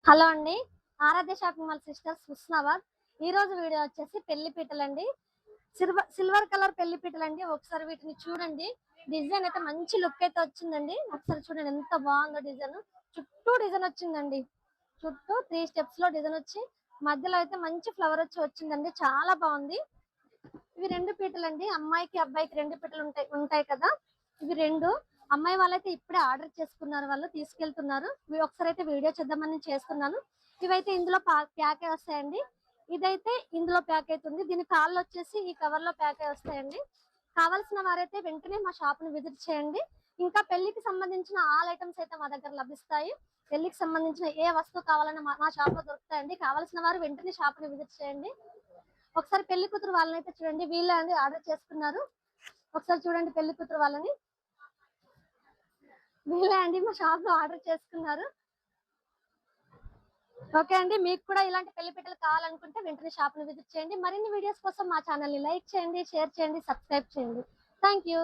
Hello అండి. ఆరాధ్య shopping mall sisters Husnabad. ఈ రోజు వీడియో వచ్చేసి పెళ్లి పీటలండి. సిల్వర్ కలర్ పెళ్లి పీటలండి. ఒకసారి వీటిని చూడండి. డిజైన్ అయితే మంచి లుక్ అయితే వచ్చిందండి. ఒకసారి చూడండి ఎంత బాగుందో డిజైన్. చుట్టూ డిజైన్ వచ్చిందండి. చుట్టూ 3 స్టెప్స్ లో డిజైన్ వచ్చి మధ్యలో అయితే మంచి ఫ్లవర్ వచ్చి వచ్చిందండి. చాలా బాగుంది. ఇవి 2 పీటలండి. అమ్మాయికి అబ్బాయికి 2 పీటలు ఉంటాయి కదా. ఇవి 2 అమ్మాయి వాళ్ళైతే ఇప్పుడే ఆర్డర్ చేసుకున్నారు. వాళ్ళు తీసుకెళ్తున్నారు. ఒకసారి అయితే వీడియో చేద్దామని చేస్తున్నాను. ఇవైతే ఇందులో ప్యాక్ అయి వస్తాయండి. ఇదైతే ఇందులో ప్యాక్ అవుతుంది. దీని కాళ్ళు వచ్చేసి ఈ కవర్ లో ప్యాక్ అయి వస్తాయండి. కావాల్సిన వారైతే వెంటనే మా షాప్ ని విజిట్ చేయండి. ఇంకా పెళ్లికి సంబంధించిన ఆల్ ఐటమ్స్ అయితే మా దగ్గర లభిస్తాయి. పెళ్లికి సంబంధించిన ఏ వస్తువు కావాలన్నా మా షాప్ లో దొరుకుతాయండి. కావాల్సిన వారు వెంటనే షాప్ ని విజిట్ చేయండి. ఒకసారి పెళ్లి కూతురు వాళ్ళని అయితే చూడండి. వీళ్ళే అండి ఆర్డర్ చేసుకున్నారు. ఒకసారి చూడండి పెళ్లి కూతురు వాళ్ళని. వీళ్ళే అండి మా షాప్ లో ఆర్డర్ చేసుకున్నారు. ఓకే అండి, మీకు కూడా ఇలాంటి పెళ్లి పీటలు కావాలనుకుంటే వెంటనే షాప్ ని విజిట్ చేయండి. మరిన్ని వీడియోస్ కోసం మా ఛానల్ ని లైక్ చేయండి, షేర్ చేయండి, సబ్స్క్రైబ్ చేయండి. Thank you.